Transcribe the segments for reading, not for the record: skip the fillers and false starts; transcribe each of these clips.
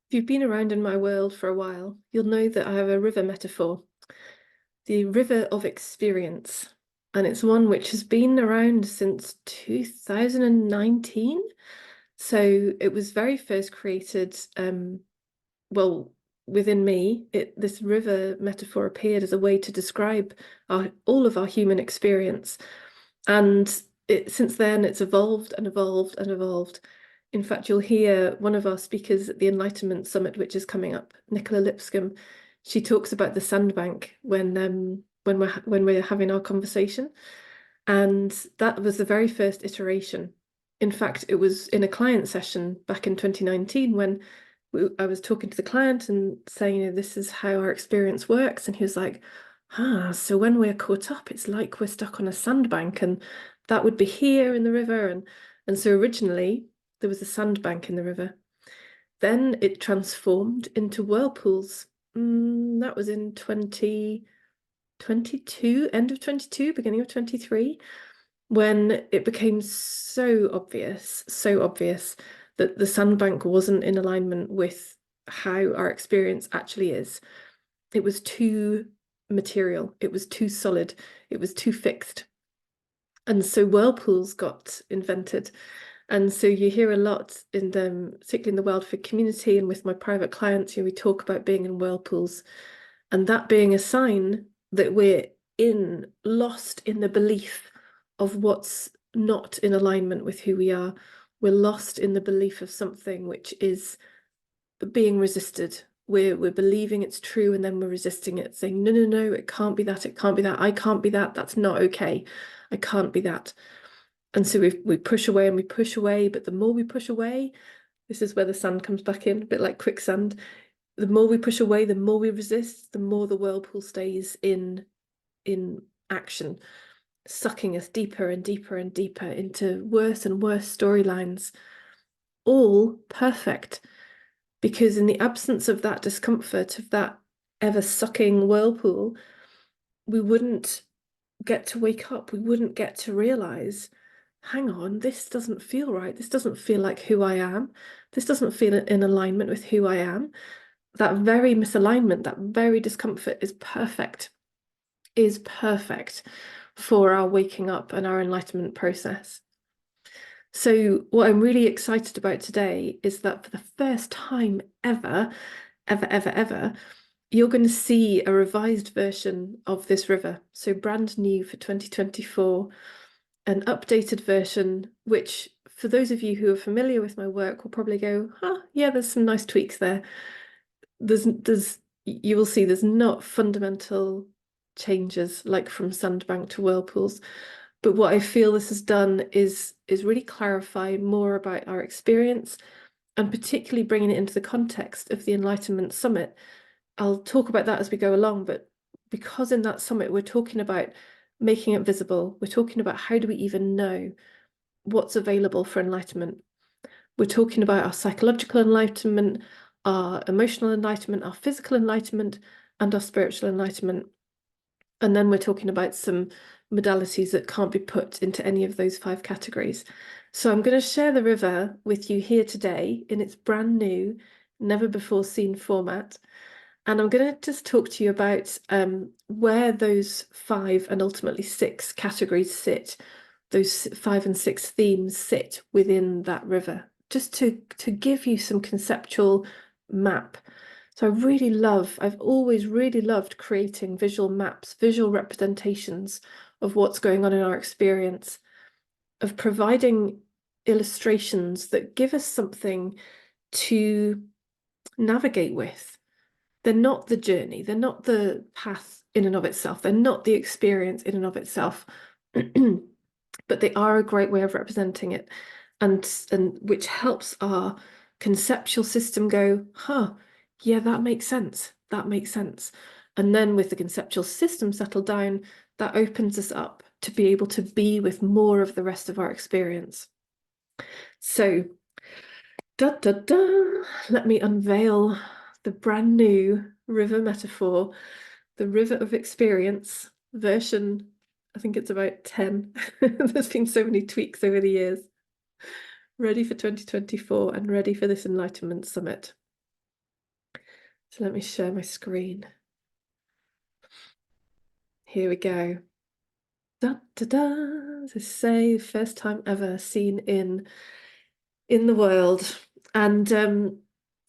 If you've been around in my world for a while, you'll know that I have a river metaphor, the river of experience. And it's one which has been around since 2019. So it was very first created, well, within me, this river metaphor appeared as a way to describe all of our human experience. And since then, it's evolved and evolved and evolved. In fact, you'll hear one of our speakers at the Enlightenment Summit, which is coming up, Nicola Lipscomb. She talks about the sandbank when we're having our conversation, and that was the very first iteration. In fact, it was in a client session back in 2019 when I was talking to the client and saying, this is how our experience works, and he was like, so when we're caught up, it's like we're stuck on a sandbank, and that would be here in the river. And so originally there was a sandbank in the river. Then it transformed into whirlpools. That was in 2022, end of 22, beginning of 23, when it became so obvious that the sandbank wasn't in alignment with how our experience actually is. It was too material, it was too solid, it was too fixed. And so whirlpools got invented. And so you hear a lot in them, particularly in the Wildford community and with my private clients, we talk about being in whirlpools, and that being a sign that we're lost in the belief of what's not in alignment with who we are. We're lost in the belief of something which is being resisted. We're believing it's true, and then we're resisting it, saying, no, no, no, it can't be that, it can't be that, I can't be that, that's not okay, I can't be that. And so we push away and we push away, but the more we push away, this is where the sand comes back in, a bit like quicksand. The more we push away, the more we resist, the more the whirlpool stays in action, sucking us deeper and deeper and deeper into worse and worse storylines, all perfect. Because in the absence of that discomfort, of that ever sucking whirlpool, we wouldn't get to wake up. We wouldn't get to realize, hang on, this doesn't feel right. This doesn't feel like who I am. This doesn't feel in alignment with who I am. That very misalignment, that very discomfort is perfect for our waking up and our enlightenment process. So what I'm really excited about today is that for the first time ever, you're going to see a revised version of this river. So brand new for 2024, an updated version, which for those of you who are familiar with my work will probably go, yeah, there's some nice tweaks there. You will see there's not fundamental changes like from sandbank to whirlpools. But what I feel this has done is really clarify more about our experience, and particularly bringing it into the context of the Enlightenment Summit. I'll talk about that as we go along, but because in that summit we're talking about making it visible, we're talking about how do we even know what's available for enlightenment. We're talking about our psychological enlightenment, our emotional enlightenment, our physical enlightenment, and our spiritual enlightenment. And then we're talking about some modalities that can't be put into any of those 5 categories. So I'm going to share the river with you here today in its brand new, never before seen format. And I'm going to just talk to you about where those 5 and ultimately 6 categories sit, those 5 and 6 themes sit within that river, just to give you some conceptual map. So I've always really loved creating visual maps, visual representations of what's going on in our experience, of providing illustrations that give us something to navigate with. They're not the journey, they're not the path in and of itself, they're not the experience in and of itself, but they are a great way of representing it, and which helps our conceptual system go, yeah, that makes sense. That makes sense. And then with the conceptual system settled down, that opens us up to be able to be with more of the rest of our experience. So, let me unveil the brand new river metaphor, the river of experience version. I think it's about 10. There's been so many tweaks over the years. Ready for 2024 and ready for this Enlightenment Summit. So let me share my screen. Here we go. Da, da, da. As I say, first time ever seen in the world. And I'm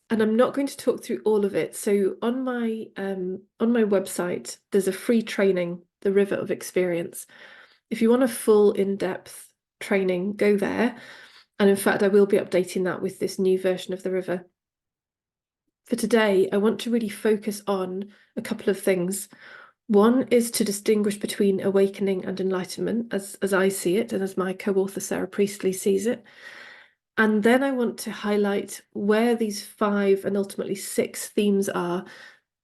not going to talk through all of it. So on my website, there's a free training, The River of Experience. If you want a full in-depth training, go there. And in fact, I will be updating that with this new version of the river. For today, I want to really focus on a couple of things. One is to distinguish between awakening and enlightenment, as I see it, and as my co-author Sarah Priestley sees it. And then I want to highlight where these 5 and ultimately 6 themes are,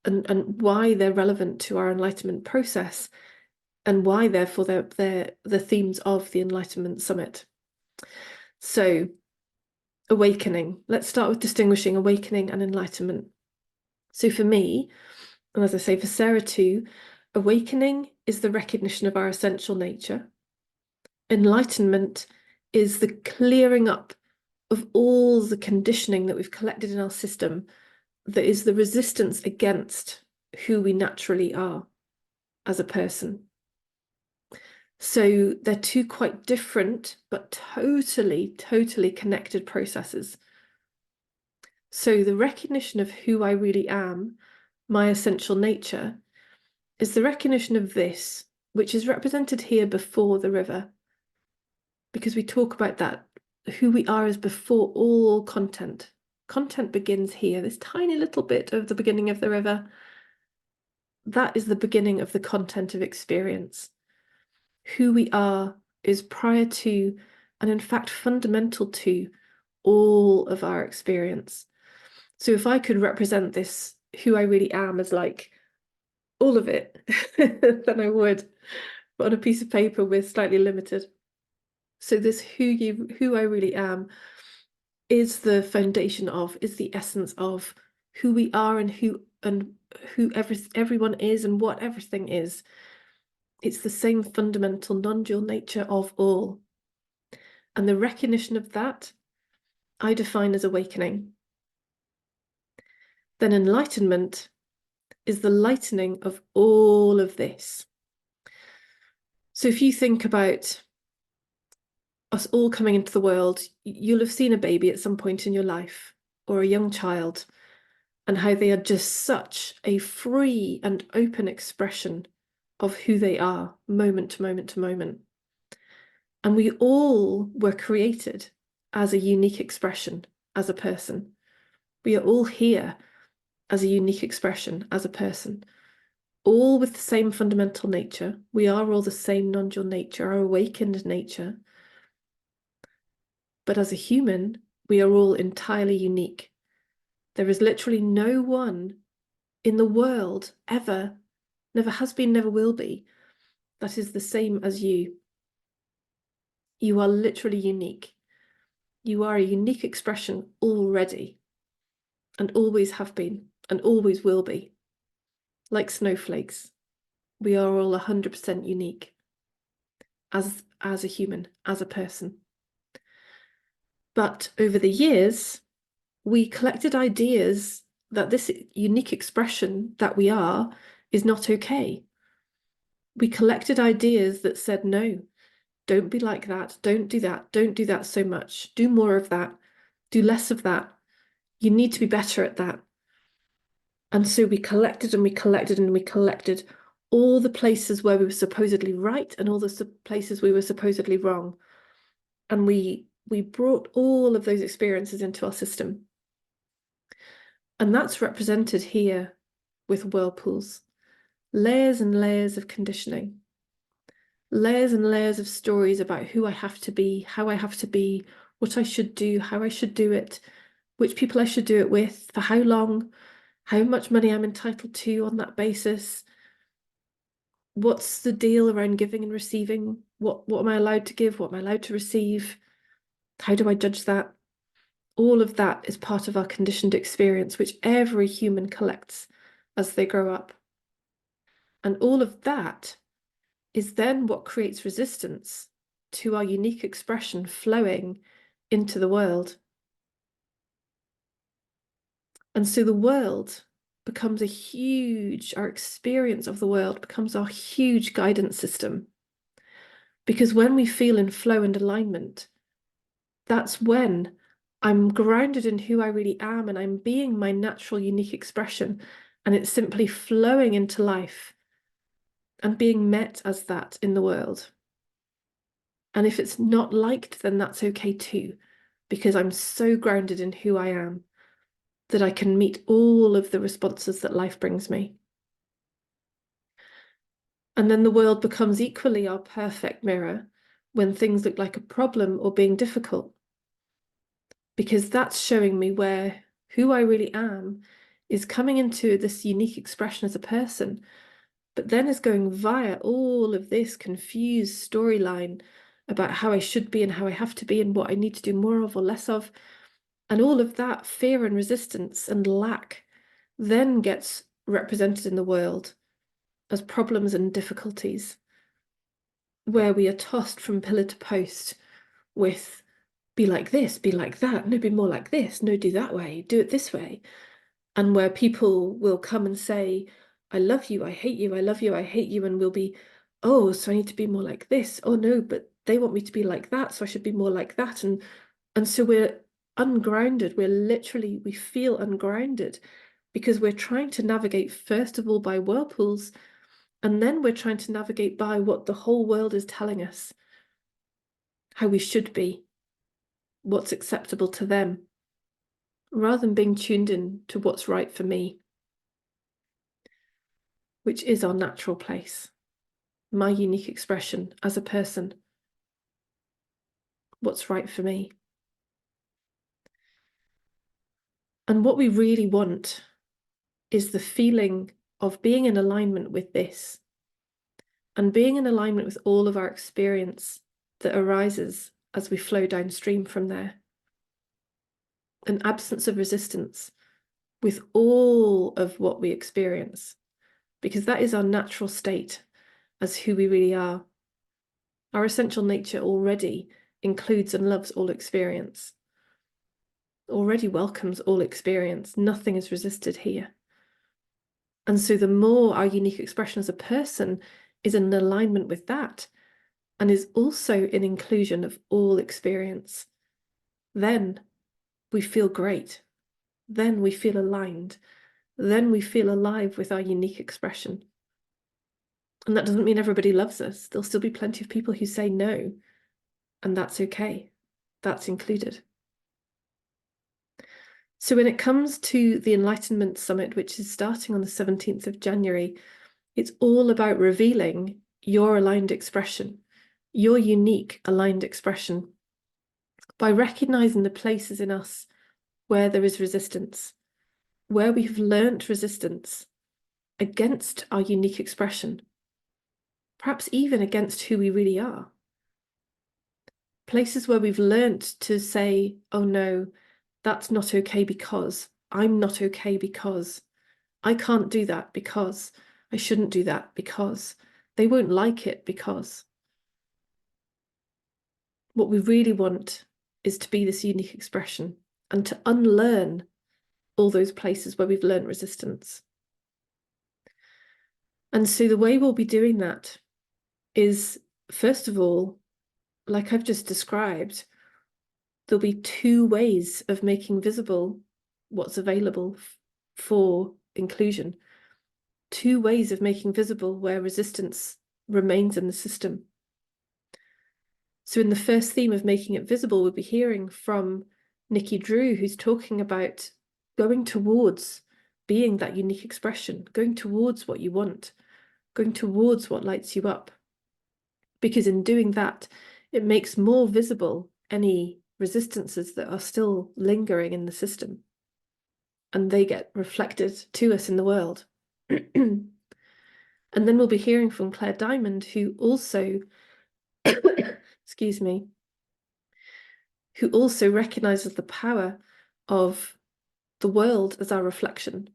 and why they're relevant to our enlightenment process, and why, therefore, they're the themes of the Enlightenment Summit. So, awakening. Let's start with distinguishing awakening and enlightenment. So for me, and as I say for Sarah too, awakening is the recognition of our essential nature. Enlightenment is the clearing up of all the conditioning that we've collected in our system that is the resistance against who we naturally are as a person. So they're 2 quite different, but totally, totally connected processes. So the recognition of who I really am, my essential nature, is the recognition of this, which is represented here before the river. Because we talk about that, who we are is before all content. Content begins here, this tiny little bit of the beginning of the river. That is the beginning of the content of experience. Who we are is prior to, and in fact fundamental to, all of our experience. So if I could represent this, who I really am, as like all of it, then I would, but on a piece of paper we're slightly limited. So this who I really am is the foundation of, is the essence of who we are and who everyone is and what everything is. It's the same fundamental non-dual nature of all. And the recognition of that, I define as awakening. Then enlightenment is the lightening of all of this. So if you think about us all coming into the world, you'll have seen a baby at some point in your life, or a young child, and how they are just such a free and open expression of who they are, moment to moment to moment. And we all were created as a unique expression, as a person. We are all here as a unique expression, as a person, all with the same fundamental nature. We are all the same non-dual nature, our awakened nature. But as a human, we are all entirely unique. There is literally no one in the world ever, never has been, never will be, that is the same as you. You are literally unique. You are a unique expression already, and always have been, and always will be. Like snowflakes, we are all 100% unique as a human, as a person. But over the years, we collected ideas that this unique expression that we are is not okay. We collected ideas that said, no, don't be like that, don't do that so much, do more of that, do less of that. You need to be better at that. And so we collected and we collected and we collected all the places where we were supposedly right and all the places we were supposedly wrong. And we brought all of those experiences into our system. And that's represented here with whirlpools. Layers and layers of conditioning. Layers and layers of stories about who I have to be, how I have to be, what I should do, how I should do it, which people I should do it with, for how long, how much money I'm entitled to on that basis. What's the deal around giving and receiving? What am I allowed to give? What am I allowed to receive? How do I judge that? All of that is part of our conditioned experience, which every human collects as they grow up. And all of that is then what creates resistance to our unique expression flowing into the world. And so the world becomes our experience of the world becomes our huge guidance system. Because when we feel in flow and alignment, that's when I'm grounded in who I really am and I'm being my natural, unique expression. And it's simply flowing into life and being met as that in the world. And if it's not liked, then that's okay too, because I'm so grounded in who I am that I can meet all of the responses that life brings me. And then the world becomes equally our perfect mirror when things look like a problem or being difficult, because that's showing me where who I really am is coming into this unique expression as a person, but then is going via all of this confused storyline about how I should be and how I have to be and what I need to do more of or less of. And all of that fear and resistance and lack then gets represented in the world as problems and difficulties, where we are tossed from pillar to post with be like this, be like that, no, be more like this, no, do that way, do it this way. And where people will come and say, I love you, I hate you, I love you, I hate you, and we'll be, oh, so I need to be more like this. Oh no, but they want me to be like that, so I should be more like that. And so we're ungrounded. We feel ungrounded because we're trying to navigate first of all by whirlpools, and then we're trying to navigate by what the whole world is telling us, how we should be, what's acceptable to them, rather than being tuned in to what's right for me, which is our natural place, my unique expression as a person, what's right for me. And what we really want is the feeling of being in alignment with this and being in alignment with all of our experience that arises as we flow downstream from there. An absence of resistance with all of what we experience, because that is our natural state as who we really are. Our essential nature already includes and loves all experience, already welcomes all experience. Nothing is resisted here. And so the more our unique expression as a person is in alignment with that, and is also in inclusion of all experience, then we feel great. Then we feel aligned. Then we feel alive with our unique expression. And that doesn't mean everybody loves us. There'll still be plenty of people who say no, and that's okay. That's included. So when it comes to the Enlightenment Summit, which is starting on the 17th of January, it's all about revealing your aligned expression, your unique aligned expression, by recognizing the places in us where there is resistance, where we have learnt resistance against our unique expression, perhaps even against who we really are. Places where we've learnt to say, oh no, that's not okay because, I'm not okay because, I can't do that because, I shouldn't do that because, they won't like it because. What we really want is to be this unique expression and to unlearn all those places where we've learned resistance. And so the way we'll be doing that is, first of all, like I've just described, there'll be two ways of making visible what's available for inclusion, two ways of making visible where resistance remains in the system. So in the first theme of making it visible, we'll be hearing from Nikki Drew, who's talking about going towards being that unique expression, going towards what you want, going towards what lights you up. Because in doing that, it makes more visible any resistances that are still lingering in the system, and they get reflected to us in the world. And then we'll be hearing from Claire Diamond, who also, excuse me, who also recognizes the power of the world as our reflection,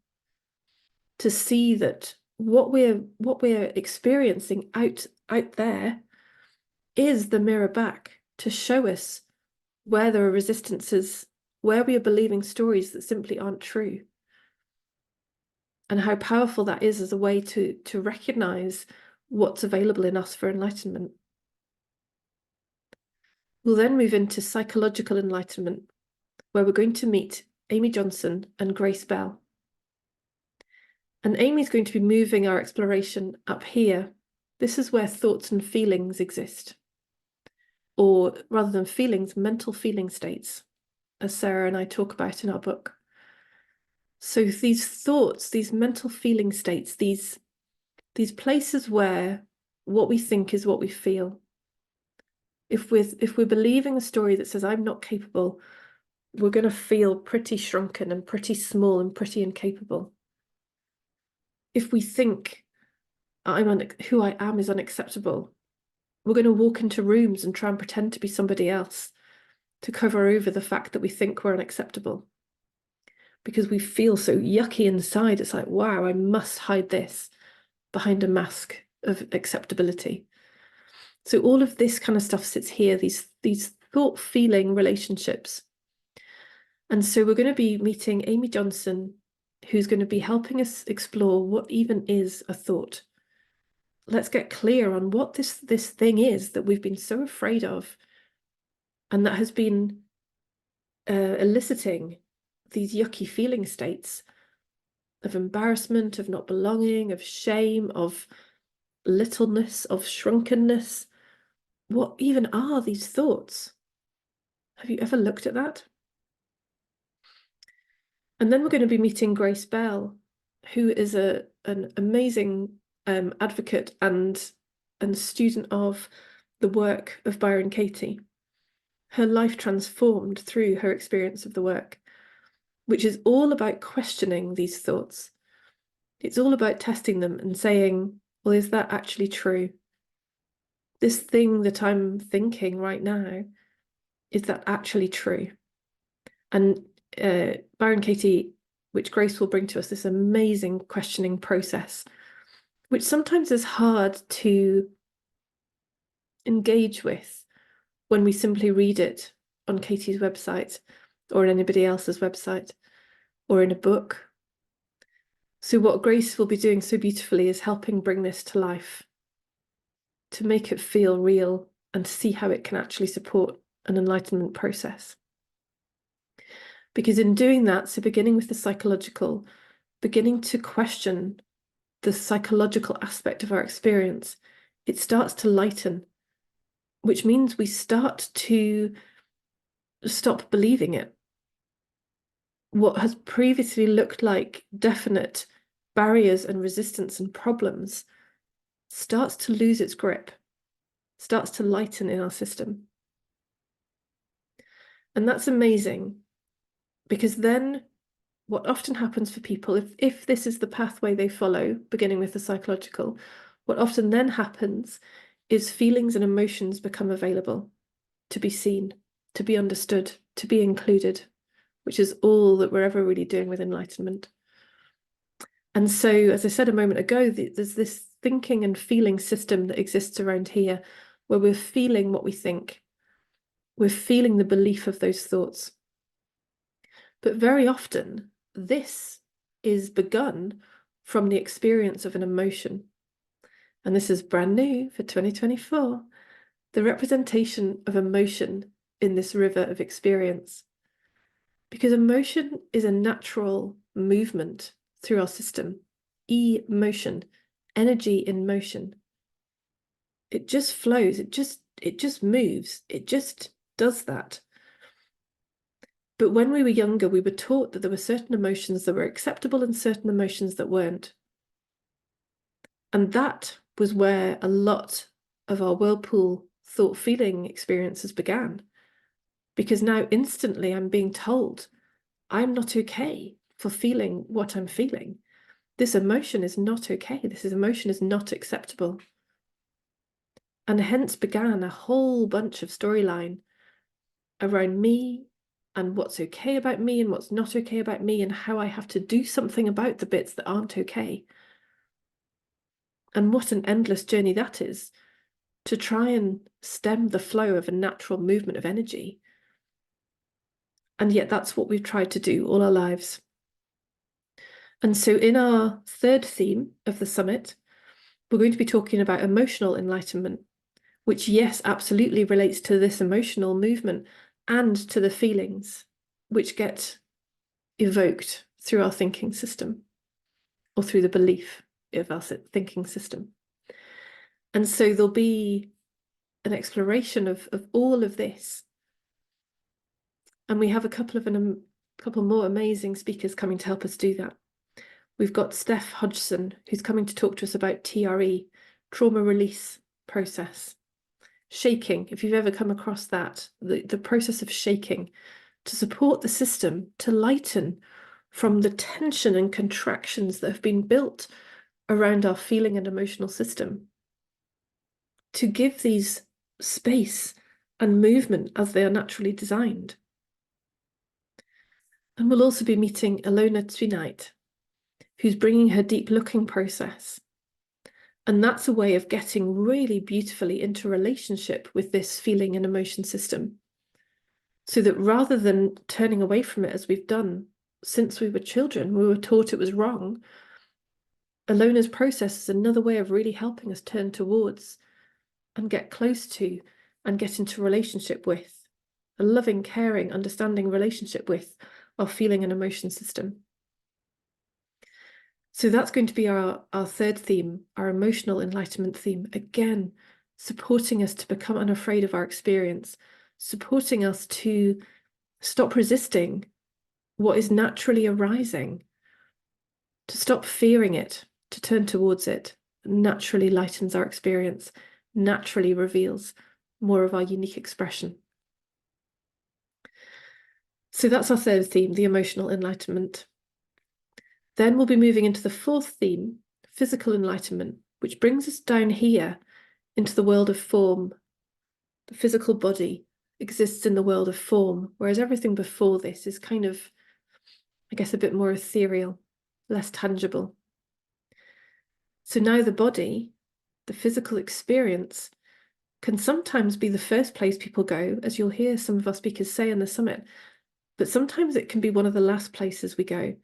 to see that what we're experiencing out there is the mirror back to show us where there are resistances, where we are believing stories that simply aren't true. and how powerful that is as a way to recognize what's available in us for enlightenment. We'll then move into psychological enlightenment, where we're going to meet Amy Johnson and Grace Bell. And Amy's going to be moving our exploration up here. This is where thoughts and feelings exist, or rather than feelings, mental feeling states, as Sarah and I talk about in our book. So these thoughts, these mental feeling states, these places where what we think is what we feel. If we're believing a story that says I'm not capable, we're going to feel pretty shrunken and pretty small and pretty incapable. If we think who I am is unacceptable, we're going to walk into rooms and try and pretend to be somebody else to cover over the fact that we think we're unacceptable. Because we feel so yucky inside, it's like, wow, I must hide this behind a mask of acceptability. So all of this kind of stuff sits here, these thought-feeling relationships. And so we're going to be meeting Amy Johnson, who's going to be helping us explore what even is a thought. Let's get clear on what this thing is that we've been so afraid of, and that has been eliciting these yucky feeling states of embarrassment, of not belonging, of shame, of littleness, of shrunkenness. What even are these thoughts? Have you ever looked at that? And then we're going to be meeting Grace Bell, who is an amazing advocate and student of the work of Byron Katie. Her life transformed through her experience of the work, which is all about questioning these thoughts. It's all about testing them and saying, well, is that actually true? This thing that I'm thinking right now, is that actually true? And Byron Katie, which Grace will bring to us, this amazing questioning process, which sometimes is hard to engage with when we simply read it on Katie's website or on anybody else's website or in a book. So what Grace will be doing so beautifully is helping bring this to life, to make it feel real and see how it can actually support an enlightenment process. Because in doing that, so beginning with the psychological, beginning to question the psychological aspect of our experience, it starts to lighten, which means we start to stop believing it. What has previously looked like definite barriers and resistance and problems starts to lose its grip, starts to lighten in our system. And that's amazing, because then what often happens for people, if this is the pathway they follow, beginning with the psychological, what often then happens is feelings and emotions become available to be seen, to be understood, to be included, which is all that we're ever really doing with enlightenment. And so, as I said a moment ago, there's this thinking and feeling system that exists around here where we're feeling what we think. We're feeling the belief of those thoughts. But very often, this is begun from the experience of an emotion. And this is brand new for 2024, the representation of emotion in this river of experience. Because emotion is a natural movement through our system. E-motion, energy in motion. It just flows, it just moves, it just does that. But when we were younger, we were taught that there were certain emotions that were acceptable and certain emotions that weren't. And that was where a lot of our whirlpool thought-feeling experiences began. Because now instantly I'm being told I'm not okay for feeling what I'm feeling. This emotion is not okay. This emotion is not acceptable. And hence began a whole bunch of storyline around me and what's okay about me and what's not okay about me and how I have to do something about the bits that aren't okay. And what an endless journey that is, to try and stem the flow of a natural movement of energy. And yet that's what we've tried to do all our lives. And so in our third theme of the summit, we're going to be talking about emotional enlightenment, which, yes, absolutely relates to this emotional movement and to the feelings which get evoked through our thinking system or through the belief of our thinking system. And so there'll be an exploration of all of this. And we have a couple more amazing speakers coming to help us do that. We've got Steph Hodgson, who's coming to talk to us about TRE, trauma release process. Shaking, if you've ever come across that, the process of shaking to support the system to lighten from the tension and contractions that have been built around our feeling and emotional system, to give these space and movement as they are naturally designed. And we'll also be meeting Ilona Twinite, who's bringing her deep looking process. And that's a way of getting really beautifully into relationship with this feeling and emotion system. So that rather than turning away from it as we've done since we were children, we were taught it was wrong, Ilona's process is another way of really helping us turn towards and get close to and get into relationship with a loving, caring, understanding relationship with our feeling and emotion system. So that's going to be our third theme, our emotional enlightenment theme. Again, supporting us to become unafraid of our experience, supporting us to stop resisting what is naturally arising, to stop fearing it, to turn towards it. Naturally lightens our experience, naturally reveals more of our unique expression. So that's our third theme, the emotional enlightenment. Then we'll be moving into the fourth theme, physical enlightenment, which brings us down here into the world of form. The physical body exists in the world of form, whereas everything before this is kind of, I guess, a bit more ethereal, less tangible. So now the body, the physical experience, can sometimes be the first place people go, as you'll hear some of our speakers say in the summit, but sometimes it can be one of the last places we go.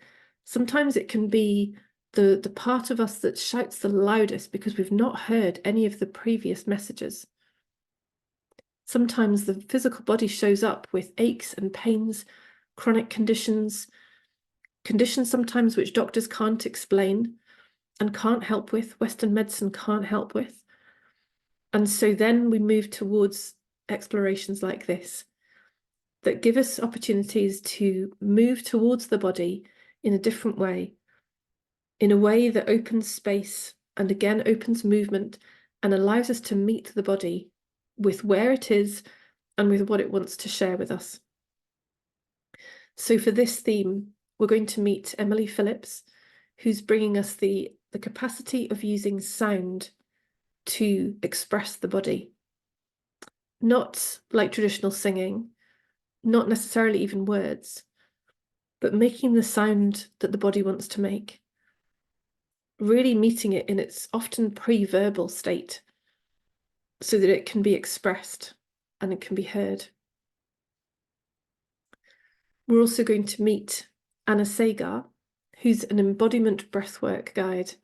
Sometimes it can be the part of us that shouts the loudest because we've not heard any of the previous messages. Sometimes the physical body shows up with aches and pains, chronic conditions sometimes which doctors can't explain and can't help with, Western medicine can't help with. And so then we move towards explorations like this that give us opportunities to move towards the body in a different way, in a way that opens space and again opens movement and allows us to meet the body with where it is and with what it wants to share with us. So for this theme, we're going to meet Emily Phillips, who's bringing us the capacity of using sound to express the body. Not like traditional singing, not necessarily even words, but making the sound that the body wants to make. Really meeting it in its often pre-verbal state so that it can be expressed and it can be heard. We're also going to meet Anna Sagar, who's an embodiment breathwork guide.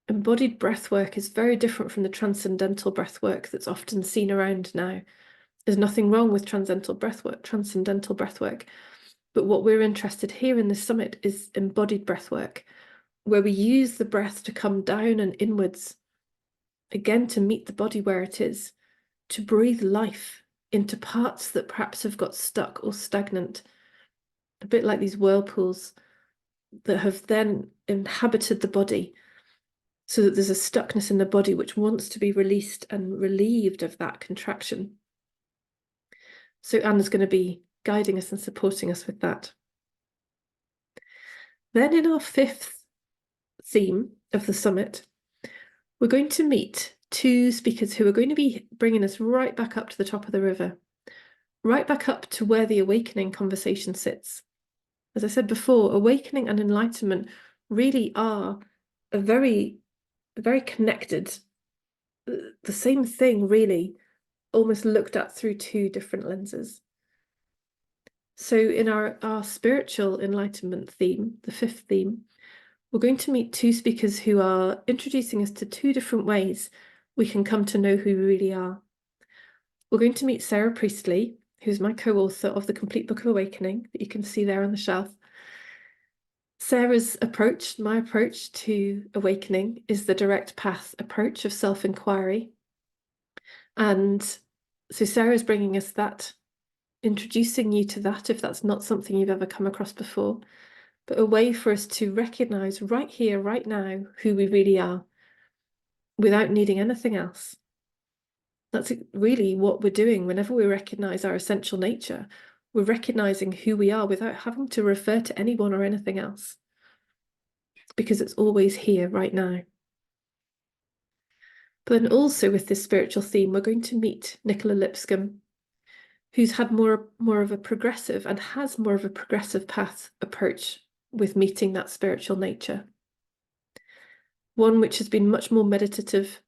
Embodied breathwork is very different from the transcendental breathwork that's often seen around now. There's nothing wrong with transcendental breathwork, but what we're interested here in this summit is embodied breathwork, where we use the breath to come down and inwards, again to meet the body where it is, to breathe life into parts that perhaps have got stuck or stagnant, a bit like these whirlpools that have then inhabited the body, so that there's a stuckness in the body which wants to be released and relieved of that contraction. So Anna's going to be guiding us and supporting us with that. Then in our fifth theme of the summit, we're going to meet two speakers who are going to be bringing us right back up to the top of the river, right back up to where the awakening conversation sits. As I said before, awakening and enlightenment really are a very connected, the same thing really, almost looked at through two different lenses. So in our spiritual enlightenment theme, the fifth theme, we're going to meet two speakers who are introducing us to two different ways we can come to know who we really are. We're going to meet Sarah Priestley, who's my co-author of the Complete Book of Awakening that you can see there on the shelf. Sarah's approach, my approach to awakening, is the direct path approach of self-inquiry. And so Sarah's bringing us that, introducing you to that if that's not something you've ever come across before, but a way for us to recognize right here, right now, who we really are without needing anything else. That's really what we're doing whenever we recognize our essential nature. We're recognizing who we are without having to refer to anyone or anything else, because it's always here right now. But then also with this spiritual theme, we're going to meet Nicola Lipscomb, who's had more of a progressive and has more of a progressive path approach with meeting that spiritual nature. One which has been much more meditative,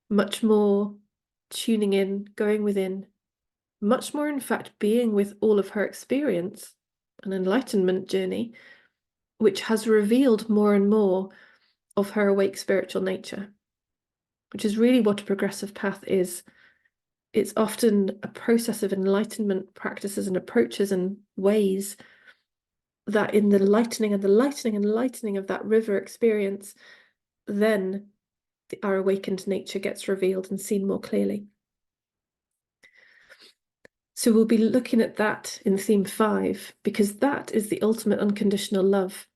much more tuning in, going within, much more, in fact, being with all of her experience, an enlightenment journey, which has revealed more and more of her awake spiritual nature, which is really what a progressive path is. It's often a process of enlightenment practices and approaches and ways that in the lightening and the lightening and lightening of that river experience, then our awakened nature gets revealed and seen more clearly. So we'll be looking at that in theme 5, because that is the ultimate unconditional love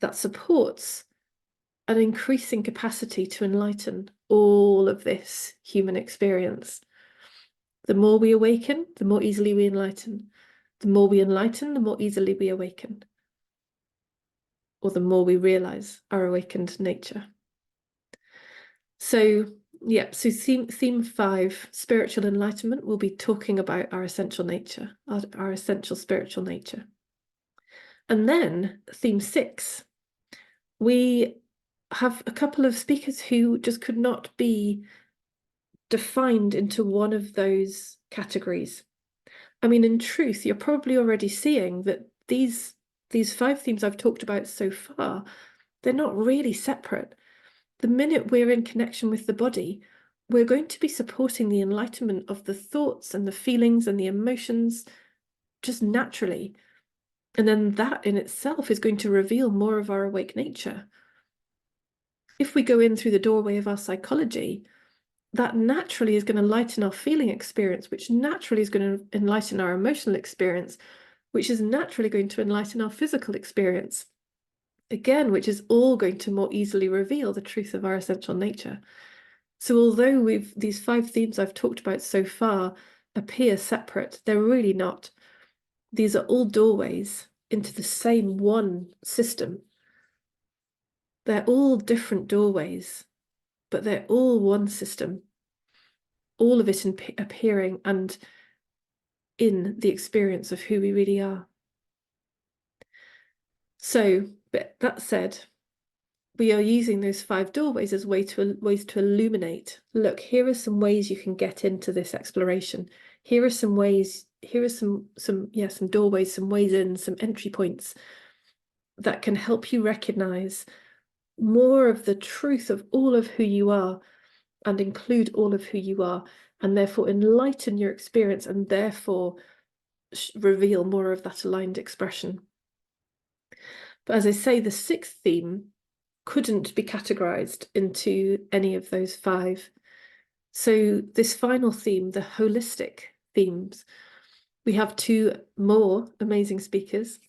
that supports an increasing capacity to enlighten all of this human experience. The more we awaken, the more easily we enlighten. The more we enlighten, the more easily we awaken. Or the more we realize our awakened nature. So, yeah, so theme 5, spiritual enlightenment, we'll be talking about our essential nature, our essential spiritual nature. And then theme 6, we have a couple of speakers who just could not be defined into one of those categories. I mean, in truth, you're probably already seeing that these 5 themes I've talked about so far, they're not really separate. The minute we're in connection with the body, we're going to be supporting the enlightenment of the thoughts and the feelings and the emotions just naturally. And then that in itself is going to reveal more of our awake nature. If we go in through the doorway of our psychology, that naturally is going to lighten our feeling experience, which naturally is going to enlighten our emotional experience, which is naturally going to enlighten our physical experience. Again, which is all going to more easily reveal the truth of our essential nature. So although these 5 themes I've talked about so far appear separate, they're really not. These are all doorways into the same one system. They're all different doorways, but they're all one system. All of it appearing and in the experience of who we really are. So, but that said, we are using those 5 doorways as ways to illuminate. Look, here are some ways you can get into this exploration. Here are some ways, here are some doorways, some ways in, some entry points that can help you recognize more of the truth of all of who you are and include all of who you are, and therefore enlighten your experience and therefore reveal more of that aligned expression. But as I say, the 6th theme couldn't be categorized into any of those 5. So this final theme, the holistic themes, we have 2 more amazing speakers.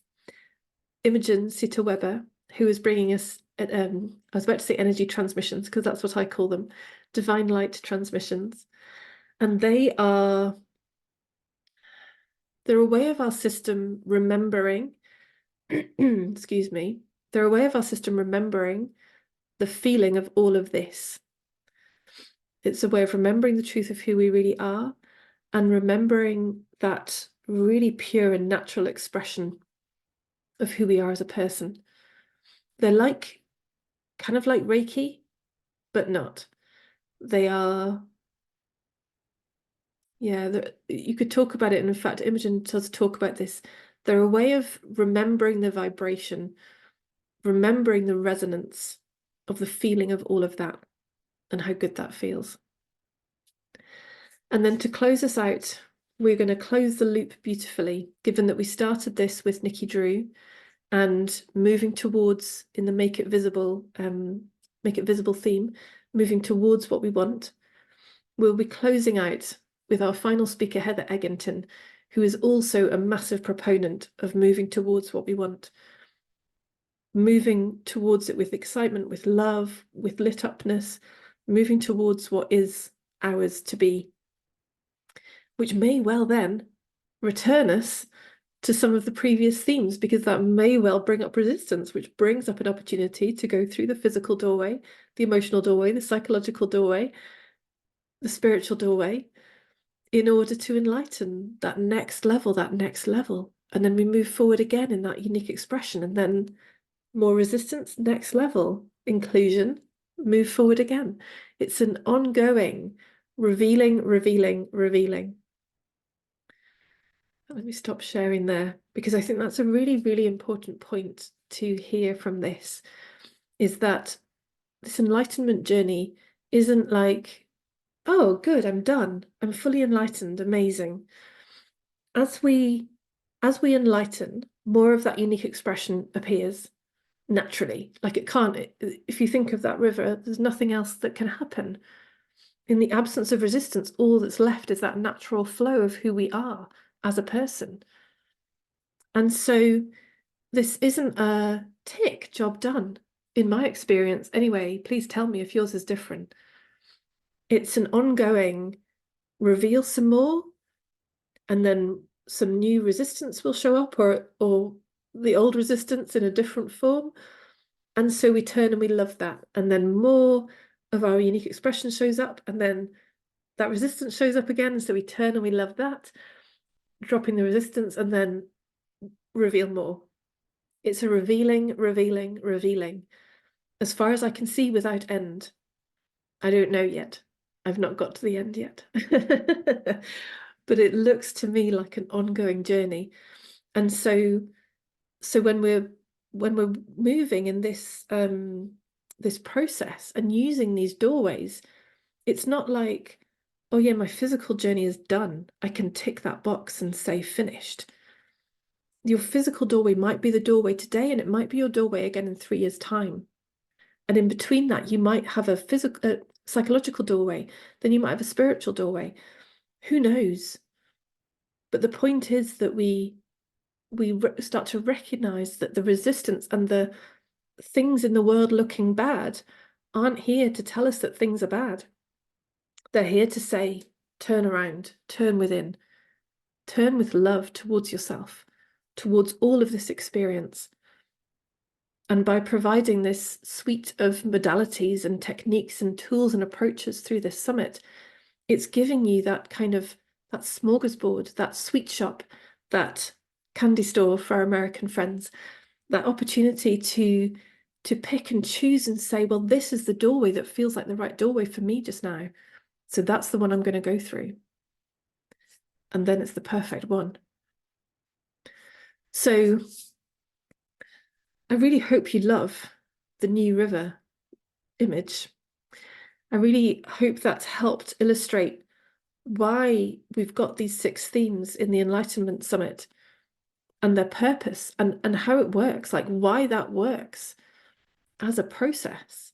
Imogen Sita-Weber, who is bringing us, I was about to say energy transmissions, because that's what I call them, divine light transmissions. And they're a way of our system remembering, excuse me, they're a way of our system remembering the feeling of all of this. It's a way of remembering the truth of who we really are and remembering that really pure and natural expression of who we are as a person. They're like, kind of like Reiki, but not. They are Yeah, you could talk about it, and in fact, Imogen does talk about this. They're a way of remembering the vibration, remembering the resonance of the feeling of all of that and how good that feels. And then to close us out, we're going to close the loop beautifully, given that we started this with Nikki Drew and moving towards in the make it visible theme, moving towards what we want. We'll be closing out with our final speaker, Heather Egginton, who is also a massive proponent of moving towards what we want, moving towards it with excitement, with love, with lit upness, moving towards what is ours to be, which may well then return us to some of the previous themes, because that may well bring up resistance, which brings up an opportunity to go through the physical doorway, the emotional doorway, the psychological doorway, the spiritual doorway, in order to enlighten that next level, And then we move forward again in that unique expression, and then more resistance, next level, inclusion, move forward again. It's an ongoing revealing, revealing, revealing. Let me stop sharing there, because I think that's a really, really important point to hear from this, is that this enlightenment journey isn't like, oh, good, I'm done. I'm fully enlightened, amazing. As we enlighten, more of that unique expression appears naturally. Like it can't, if you think of that river, there's nothing else that can happen. In the absence of resistance, all that's left is that natural flow of who we are as a person. And so this isn't a tick, job done. In my experience, anyway, please tell me if yours is different. It's an ongoing reveal some more, and then some new resistance will show up, or the old resistance in a different form. And so we turn and we love that. And then more of our unique expression shows up, and then that resistance shows up again. And so we turn and we love that, dropping the resistance, and then reveal more. It's a revealing, revealing, revealing. As far as I can see, without end. I don't know yet. I've not got to the end yet. But it looks to me like an ongoing journey. And so when we're moving in this this process and using these doorways, it's not like, oh yeah, my physical journey is done. I can tick that box and say finished. Your physical doorway might be the doorway today, and it might be your doorway again in 3 years' time. And in between that, you might have a psychological doorway, then you might have a spiritual doorway. Who knows? But the point is that we start to recognize that the resistance and the things in the world looking bad aren't here to tell us that things are bad. They're here to say, turn around, turn within, turn with love towards yourself, towards all of this experience. And by providing this suite of modalities and techniques and tools and approaches through this summit, it's giving you that kind of, that smorgasbord, that sweet shop, that candy store for our American friends, that opportunity to pick and choose and say, well, this is the doorway that feels like the right doorway for me just now. So that's the one I'm going to go through. And then it's the perfect one. So I really hope you love the new river image. I really hope that's helped illustrate why we've got these 6 themes in the Enlightenment Summit and their purpose and how it works, like why that works as a process.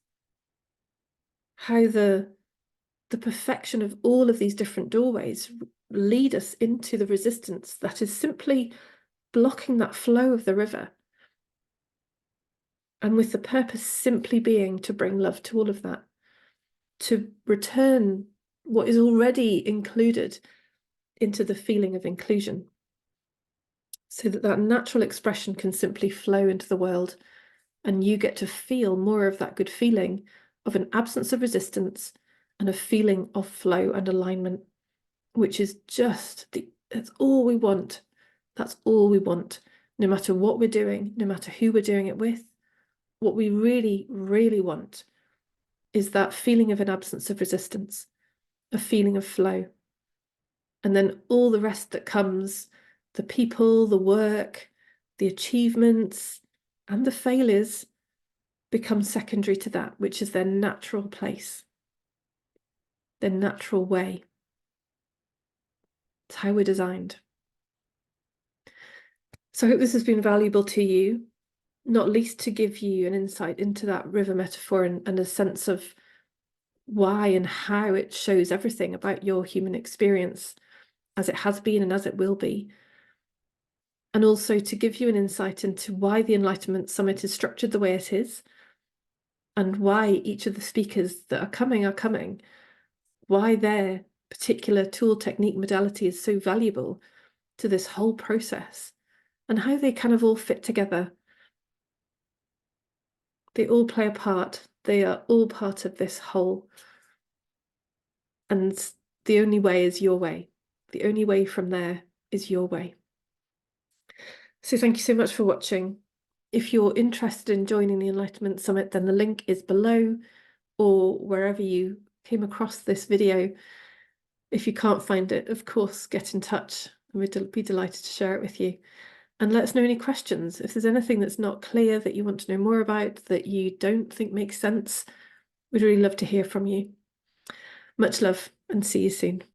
How the perfection of all of these different doorways lead us into the resistance that is simply blocking that flow of the river. And with the purpose simply being to bring love to all of that, to return what is already included into the feeling of inclusion, so that that natural expression can simply flow into the world, and you get to feel more of that good feeling of an absence of resistance and a feeling of flow and alignment, which is just that's all we want. That's all we want, no matter what we're doing, no matter who we're doing it with. What we really, really want is that feeling of an absence of resistance, a feeling of flow. And then all the rest that comes, the people, the work, the achievements, and the failures become secondary to that, which is their natural place, their natural way. It's how we're designed. So I hope this has been valuable to you, not least to give you an insight into that river metaphor and a sense of why and how it shows everything about your human experience, as it has been and as it will be. And also to give you an insight into why the Enlightenment Summit is structured the way it is, and why each of the speakers that are coming, why their particular tool, technique, modality is so valuable to this whole process, and how they kind of all fit together. They all play a part. They are all part of this whole. And the only way is your way. The only way from there is your way. So thank you so much for watching. If you're interested in joining the Enlightenment Summit, then the link is below or wherever you came across this video. If you can't find it, of course, get in touch and we'd be delighted to share it with you. And let us know any questions. If there's anything that's not clear that you want to know more about, that you don't think makes sense, we'd really love to hear from you. Much love and see you soon.